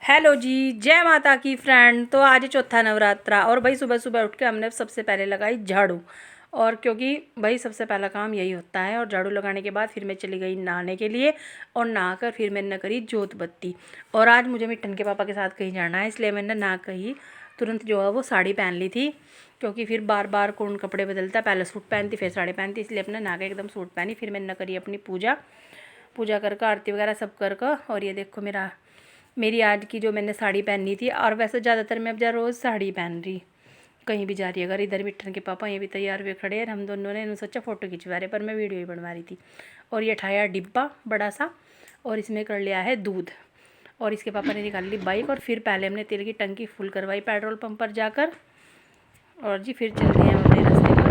Hello जी, जय माता की फ्रेंड। तो आज चौथा नवरात्रा और भाई सुबह सुबह उठ के हमने सबसे पहले लगाई झाड़ू। और क्योंकि भाई सबसे पहला काम यही होता है। और झाड़ू लगाने के बाद फिर मैं चली गई नहाने के लिए और नहाकर फिर मैंने करी जोत बत्ती। और आज मुझे मिट्टन के पापा के साथ कहीं जाना है, इसलिए मैंने ना कहीं तुरंत जो है वो साड़ी पहन ली थी, क्योंकि फिर बार बार कौन कपड़े बदलता। पहले सूट पहनती फिर साड़ी पहनती, इसलिए अपने ना के एकदम सूट पहनी। फिर मैंने करी अपनी पूजा करके आरती वगैरह सब करके। और ये देखो मेरी आज की जो मैंने साड़ी पहनी थी। और वैसे ज़्यादातर मैं अब रोज़ साड़ी पहन रही कहीं भी जा रही है। अगर इधर मिट्टन के पापा ये भी तैयार हुए खड़े हैं, हम दोनों ने सोचा फ़ोटो खिंचवा रहे, पर मैं वीडियो ही बनवा रही थी। और ये ठाया डिब्बा बड़ा सा और इसमें कर लिया है दूध। और इसके पापा ने निकाल ली बाइक और फिर पहले हमने तेल की टंकी फुल करवाई पेट्रोल पंप पर जाकर। और जी फिर चल रहे हैं अपने रास्ते पर।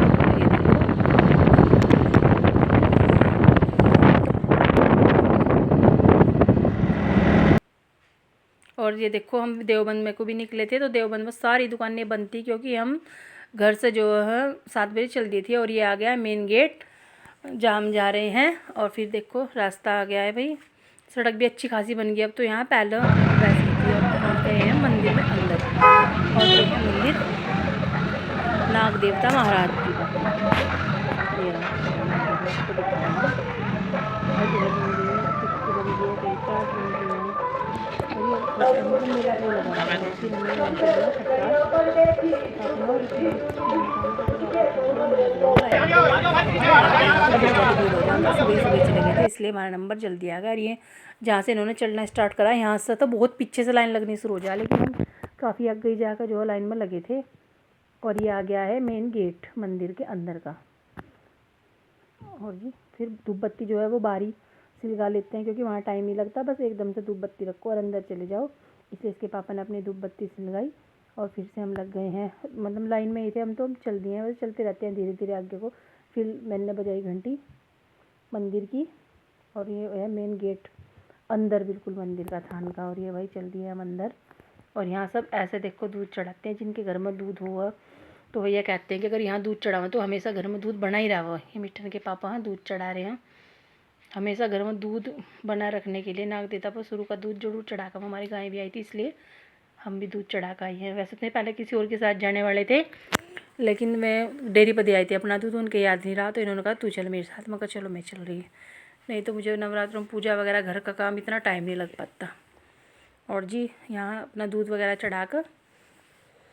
और ये देखो हम देवबंद में को भी निकले थे, तो देवबंद में सारी दुकानें बंद थी, क्योंकि हम घर से जो है 7 बजे चल दी थी। और ये आ गया मेन गेट जहाँ हम जा रहे हैं। और फिर देखो रास्ता आ गया है भाई, सड़क भी अच्छी खासी बन गई अब तो। यहाँ पहले वैसे थी और पहुँच गए हैं मंदिर में अंदर। और ये है मंदिर नाग देवता महाराज जी का। ये सुबह चले गए थे, इसलिए हमारा नंबर जल्दी आ गया। और ये जहाँ से इन्होंने चलना स्टार्ट करा, यहाँ से तो बहुत पीछे से लाइन लगनी शुरू हो जाए, लेकिन हम काफ़ी आगे जाकर जो लाइन में लगे थे। और ये आ गया है मेन गेट मंदिर के अंदर का। और जी फिर धूप बत्ती जो है वो बारी से लगा लेते हैं, क्योंकि वहाँ टाइम नहीं लगता। बस एकदम से धूप बत्ती रखो और अंदर चले जाओ, इसलिए इसके पापा ने अपनी धूप बत्ती से लगाई। और फिर से हम लग गए हैं, मतलब लाइन में ही थे हम, तो हम चल दिए हैं, बस चलते रहते हैं धीरे धीरे आगे को। फिर मैंने बजाई घंटी मंदिर की। और ये है मेन गेट अंदर बिल्कुल मंदिर का थान का। और ये भाई चल दिए हम अंदर। और यहाँ सब ऐसे देखो दूध चढ़ाते हैं, जिनके घर में दूध हुआ तो भैया कहते हैं कि अगर यहाँ दूध चढ़ाओ तो हमेशा घर में दूध बना ही रहा हुआ। ये मिट्टन के पापा हाँ दूध चढ़ा रहे हैं, हमेशा घर में दूध बना रखने के लिए। नाग देवता पर शुरू का दूध जरूर चढ़ा कर, हमारी गाय भी आई थी इसलिए हम भी दूध चढ़ा कर आई हैं। वैसे तो पहले किसी और के साथ जाने वाले थे, लेकिन मैं डेयरी पर दे आई थी अपना दूध, उनके याद नहीं रहा, तो इन्होंने कहा तू चल मेरे साथ। मैं कहा चलो मैं चल रही है, नहीं तो मुझे नवरात्र में पूजा वगैरह घर का काम इतना टाइम नहीं लग पाता। और जी यहाँ अपना दूध वगैरह चढ़ा कर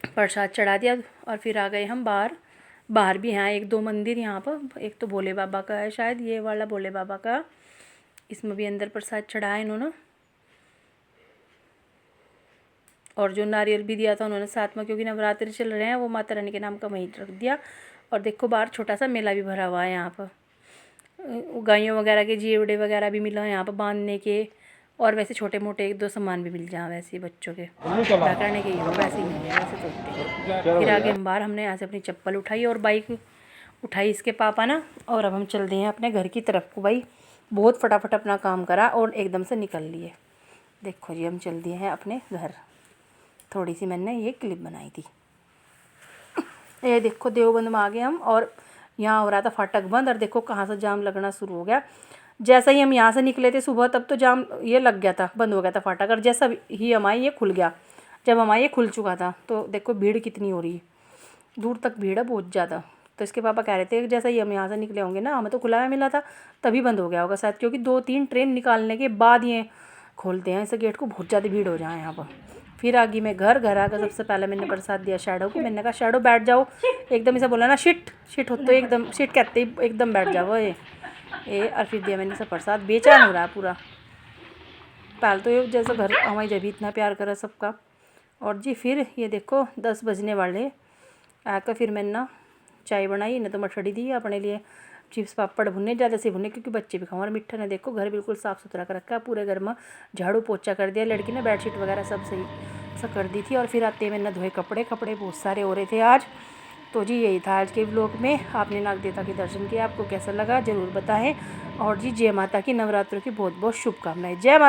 प्रसाद चढ़ा दिया। और फिर आ गए हम बाहर भी हैं 1-2 मंदिर यहाँ पर। एक तो भोले बाबा का है शायद, ये वाला भोले बाबा का, इसमें भी अंदर प्रसाद चढ़ाया इन्होंने। और जो नारियल भी दिया था उन्होंने साथ में, क्योंकि नवरात्रि चल रहे हैं, वो माता रानी के नाम का वहीं रख दिया। और देखो बाहर छोटा सा मेला भी भरा हुआ है यहाँ पर। गायों वगैरह के जीवड़े वगैरह भी मिला है यहाँ पर बांधने के। और वैसे छोटे मोटे 1-2 सामान भी मिल जाए वैसे बच्चों के करने के ही हो, वैसे ही नहीं है वैसे तो। फिर आगे हम बाहर हमने यहाँ से अपनी चप्पल उठाई और बाइक उठाई इसके पापा ना। और अब हम चल दिए हैं अपने घर की तरफ को। भाई बहुत फटाफट अपना काम करा और एकदम से निकल लिए। देखो जी हम चल दिए हैं अपने घर। थोड़ी सी मैंने ये क्लिप बनाई थी। ये देखो देवबंद में आ गए हम और यहाँ हो रहा था फाटक बंद। और देखो कहाँ से जाम लगना शुरू हो गया। जैसा ही हम यहाँ से निकले थे सुबह, तब तो जाम ये लग गया था, बंद हो गया था फाटक। और जैसा ही हम आए ये खुल गया। जब हम आए ये खुल चुका था। तो देखो भीड़ कितनी हो रही है, दूर तक भीड़ है बहुत ज़्यादा। तो इसके पापा कह रहे थे कि जैसा ही हम यहाँ से निकले होंगे ना, हमें तो खुला हुआ मिला था, तभी बंद हो गया होगा शायद, क्योंकि 2-3 ट्रेन निकालने के बाद ये खोलते हैं इस गेट को, बहुत ज़्यादा भीड़ हो जाए यहाँ पर। फिर आ गई मैं घर आकर सबसे पहले मैंने प्रसाद दिया शैडो को। मैंने कहा शैडो बैठ जाओ, एकदम इसे बोला ना शिट हो तो एकदम शिट कहते ही एकदम बैठ जाओ ये। और फिर दिया मैंने सब प्रसाद। बेचैन हो रहा है पूरा पहले तो, ये जैसा घर हमारी जब भी इतना प्यार करा सबका। और जी फिर ये देखो 10 बजने वाले आकर फिर मैंने ना चाय बनाई, नहीं तो मठड़ी दी अपने लिए चिप्स पापड़ भुने, ज़्यादा से भुने क्योंकि बच्चे भी खाओ। और मिट्ठा ने देखो घर बिल्कुल साफ़ सुथरा कर रखा है, पूरे घर में झाड़ू पोछा कर दिया। लड़की ने बेडशीट वगैरह सब सही सा कर दी थी। और फिर आते मैंने धोए कपड़े बहुत सारे हो रहे थे आज। तो जी यही था आज के व्लॉग में। आपने नाग देवता के दर्शन किए, आपको कैसा लगा ज़रूर बताएं। और जी जय माता की, नवरात्रों की बहुत बहुत शुभकामनाएं। जय माता।